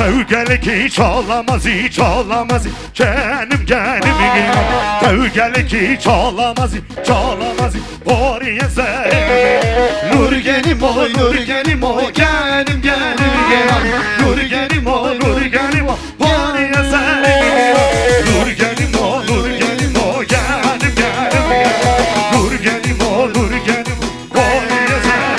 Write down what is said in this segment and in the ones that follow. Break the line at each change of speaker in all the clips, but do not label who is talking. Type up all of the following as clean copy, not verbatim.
Sevgelik hiç olamaz, hiç olamaz. Canım canım sevgelik hiç olamaz, hiç olamaz. Oraya serim nur gelim o, nur gelim o. Canım canım nur gelim o, nur gelim o. Oraya serim nur gelim o, nur gelim o. Canım canım nur gelim o, nur gelim o. Oraya serim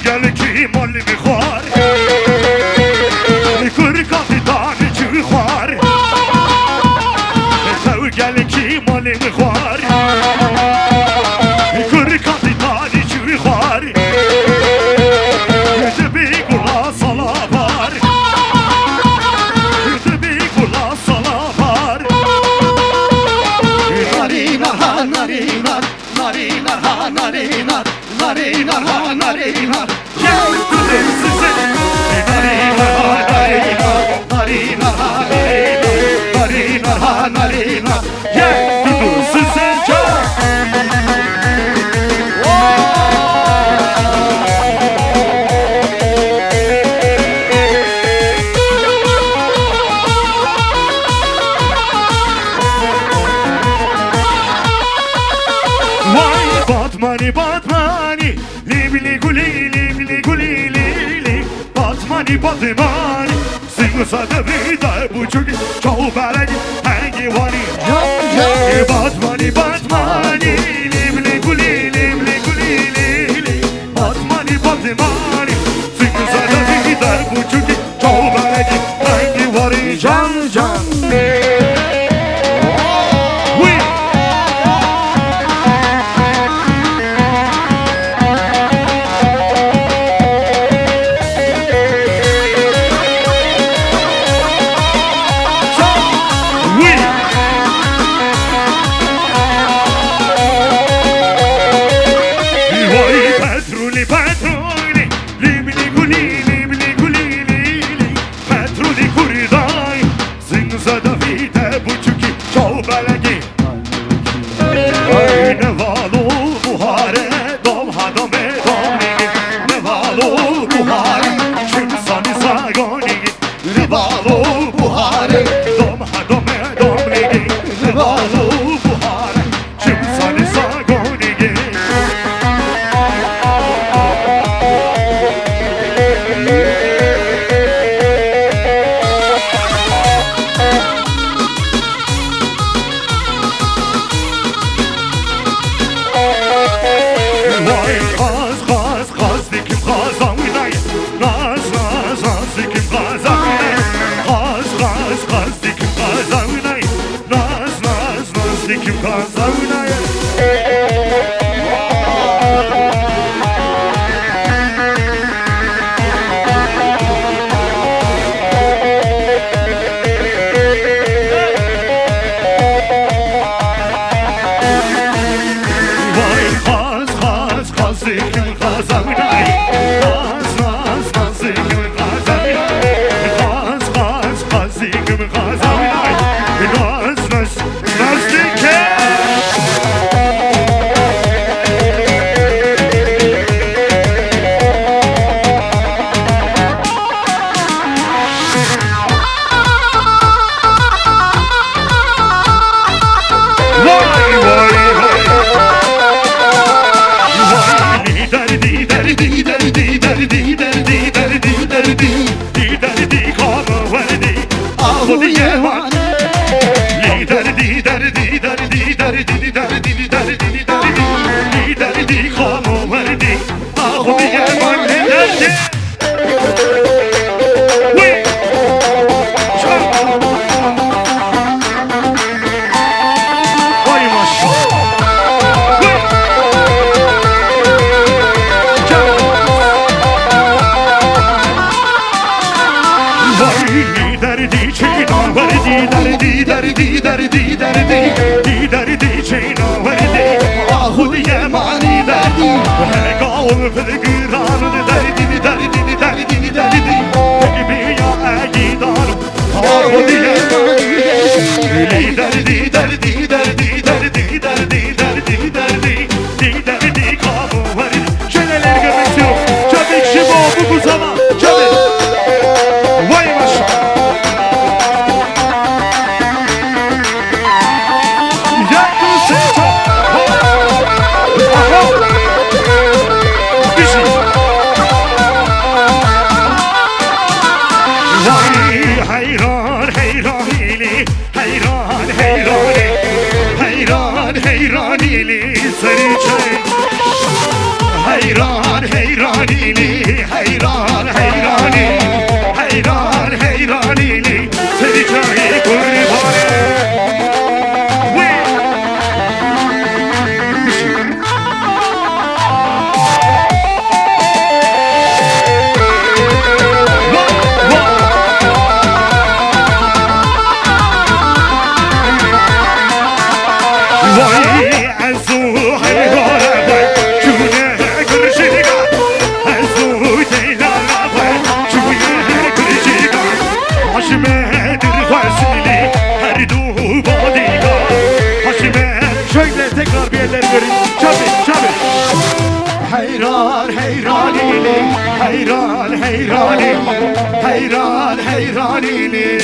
Gel ki molli khar kur kapitan çıkhar gel ki molli khar kur kapitan çıkhar bir kula salavar bir kula salavar narina narina narina narina narina narina gel kızım size narina narina narina narina narina gel kızım size vay Batmani Batmani libli guli libli guli li Batmani Batmani Singsa da vida buçuk çoğu belki hangi vani Batmani Batmani libli guli libli guli li Batmani Batmani Singsa da vida buçuk çoğu belki hangi vani can can derdi derdi Di derdi çeyna verdi Ahu diye mani derdi Heka ol fıkıranın derdini derdini derdini derdi Peki bir ya gidarım Ahu diye mani derdi Derdi derdi derdi derdi derdi derdi derdi Di derdi kamu verdi Şöyleler görmek istiyorum Çabuk şibo bu zaman Çabuk Vay maşallah Heyranili seni çay Heyran heyranili Heyran heyranili Heyran heyranili Seni çay kurbanı tekrar bir eller görün. Çabuk çabuk. Heyran heyranili, heyran heyranili, heyran heyranili.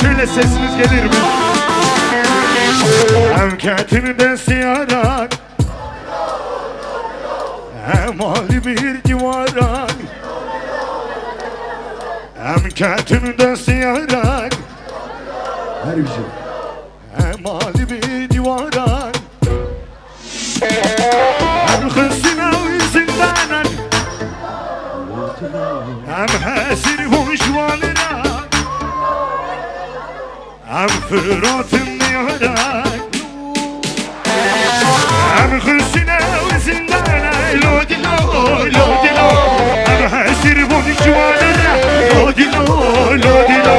Şöyle sesiniz gelir mi? Hem kendimden siyarak hem hali bir divarak hem kendimden siyarak hem hali bir divarak hem hırsına zindanan hem hasir hoşvalına hem fıratın yarak hem hırsına zindana lodilo lodilo hem hasir hoşvalına lodilo lodilo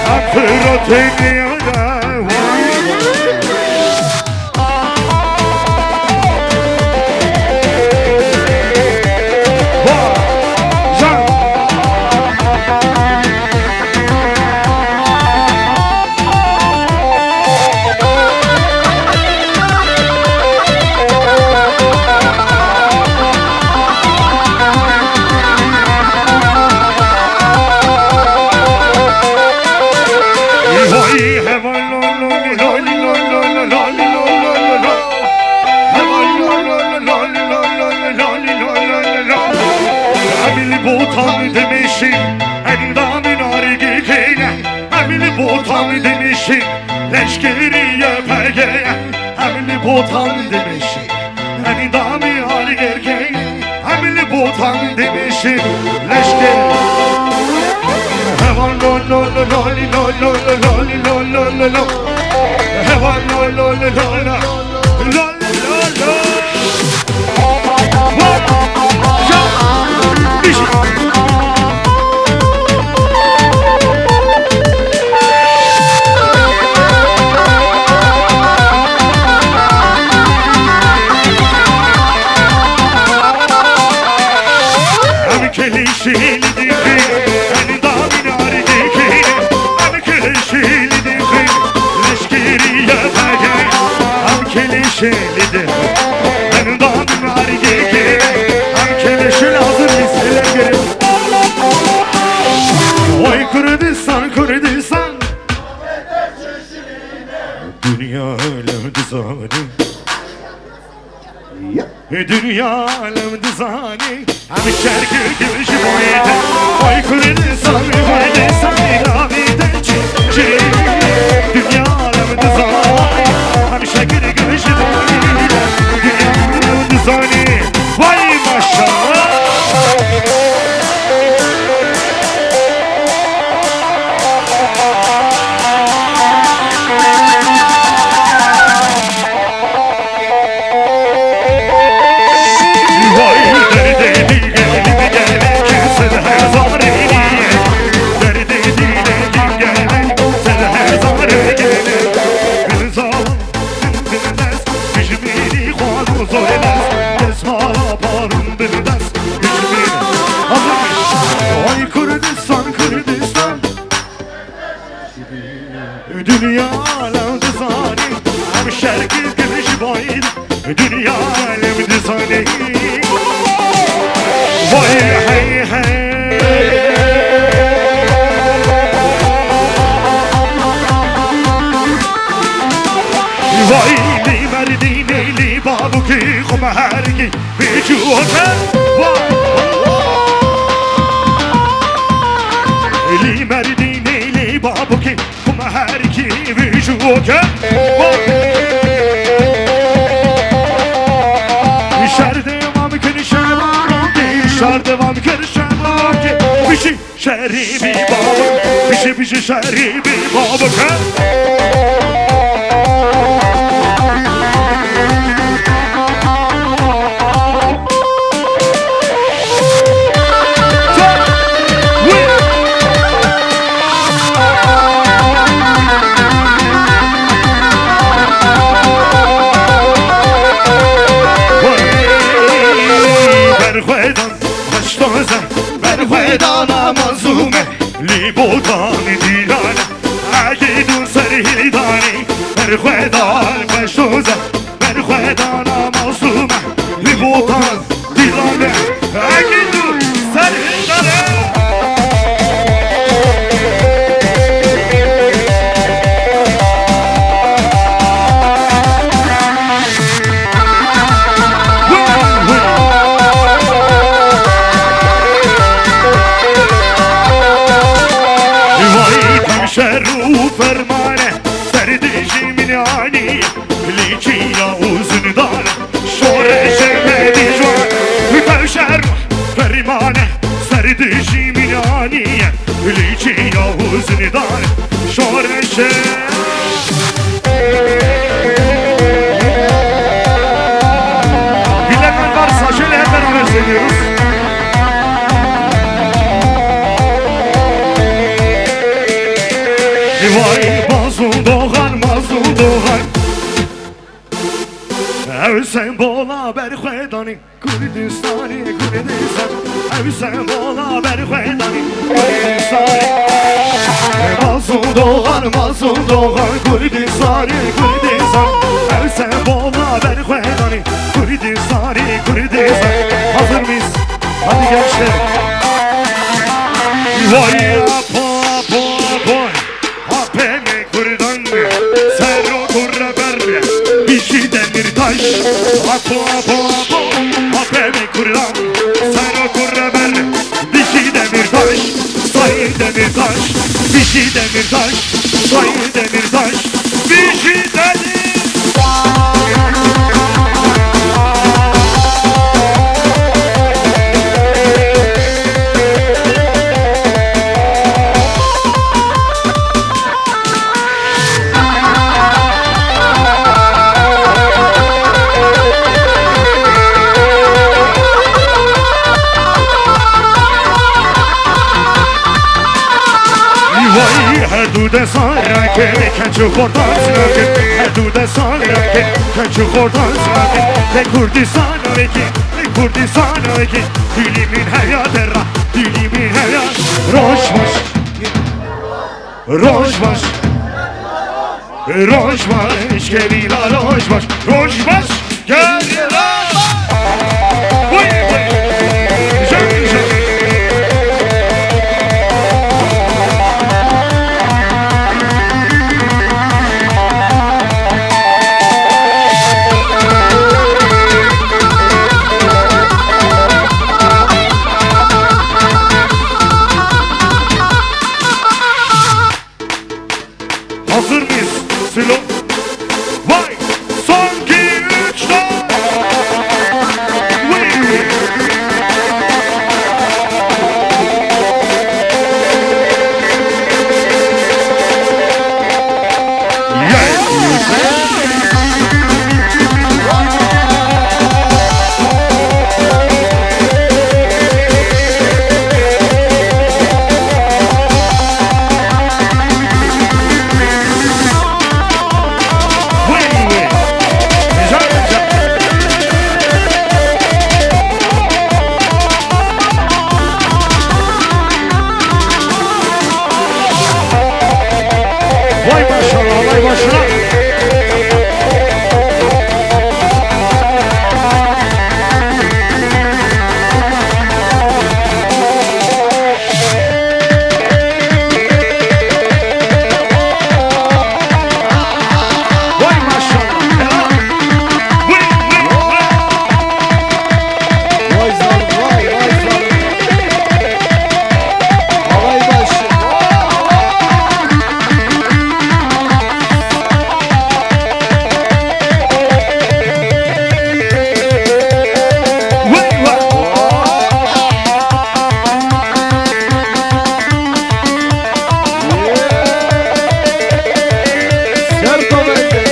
hem fıratın yarak Leşkeriye pergeye Emli botan demişim Endami hali gergeğe Emli botan demişim Leşkeriye Hevan lol lol lol lol lol lol lol lol lol lol Hevan lol lol lol lol lol lol kelidir. Benim damım var geke. Hem keleşi lazım bizlere göre. Oy Kürdistan, Kürdistan. Dünya alem dizani. Dünya alem dizani. Hem şerki gülüşü boyaydı. Oy Kürdistan, Kürdistan. İlaviden çiçeği. Dünya alem dizani. Hem şerki gülüşü boyaydı. Dünya alem dizani. Vay maşallah. Dünya alem dizani. Hem şerki gülüşü boyaydı. Dünya alem dizani. Vay hey hey. Vay li merdine li babuki kumaharki bijuha. Li merdine li babuki kumaharki bijuha. Şardevam kerşamak Bişi şeribi babak Bişi şeribi babak Berhuedana mazlume Libotani dilane Agidun serhidani Berhuedan beşoze Berhuedana mazlume Libotan dilane Agidun serhidani شرو فرمانه سردشی من عانی لیچی یا اوزن داره شورش مدی جوان تو شرو فرمانه سردشی من عانی لیچی یا اوزن داره شورش bilenler varsa şöyle hep beraber söylüyoruz. Vay mazlum doğan Ev sen bola berxedani Kürdistani Ev sen bola berxedani Kürdistani Mazlum doğan Kürdistani Ev sen bola berxedani Kürdistani Hazır mıyız? Hadi gençler Vay apo Apene kurdan Serro kurra berbe Bişi demir taş Apo Apene kurdan Serro kurra berbe Bişi demir taş Sayı demir taş Bişi demir taş Sayı demir taş Bişi demir Dude sarake, kançı kordan sınake Dude sarake, kançı kordan sınake Ve Kurdistan aveki, Dilimin hayat erra, dilimin hayat Roşbaş Roşbaş geliyor roşbaş. Roşbaş geliyor. Vay vay. Güzel güzel. Hazır mıyız? Silo. Vay. Son 2, 3, 4. Vay. Vay maşallah, vay maşallah. Vay maşallah. Helal. Vay vay vay.
Vay zalim, vay zalim. Havay başı.
Vay vay.
Serko bende.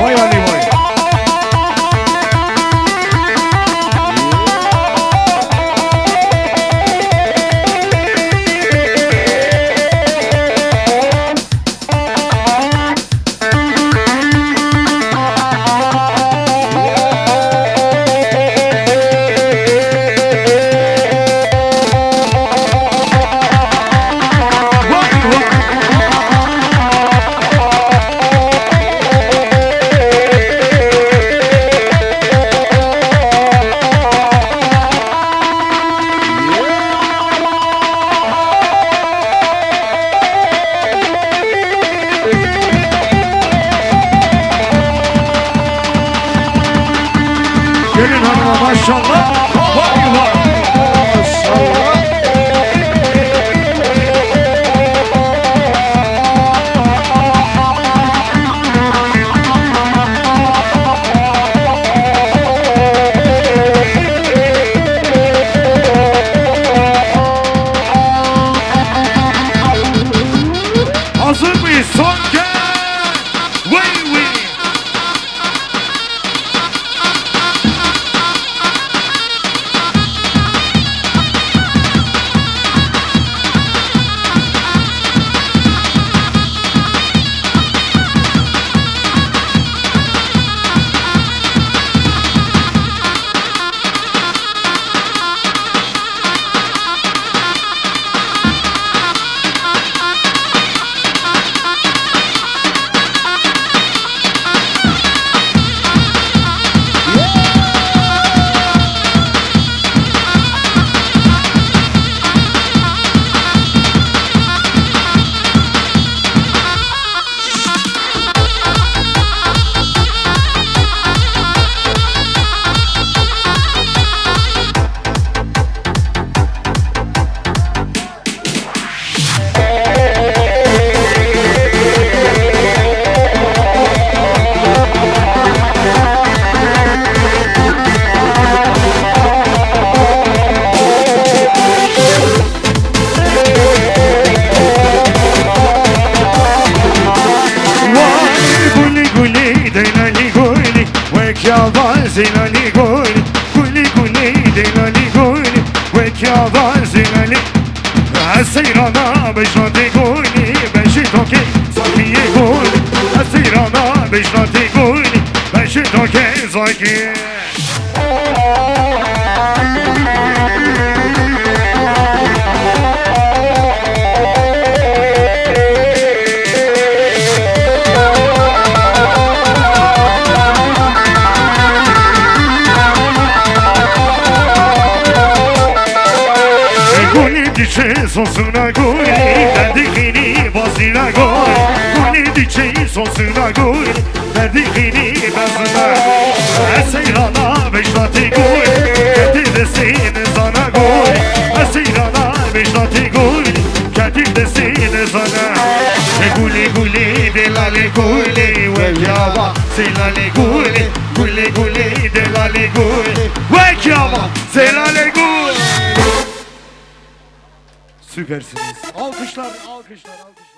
Vay Ali vay. Vay vay. Gelin hanıma maşallah. Vay vay.
Maşallah.
Hazır mıyız? Son kez. Vay vay. زينالي قولي قولي قولي دينالي قولي ويك يا ضال زينالي السيرانة بجناتي قولي بشي توكي صاكي قولي السيرانة بجناتي قولي بشي توكي صاكي dice sosuna gol Derdikini bazına gol Gulli dice sosuna gol Derdikini bazına Eseyrana beşlati gol Kendi desine sana gol Eseyrana beşlati gol Kendi desine sana Gulli gulli delale gulli Ve yava selale gulli Gulli gulli delale gulli Ve yava selale gulli Süpersiniz. Alkışlar, alkışlar, alkışlar.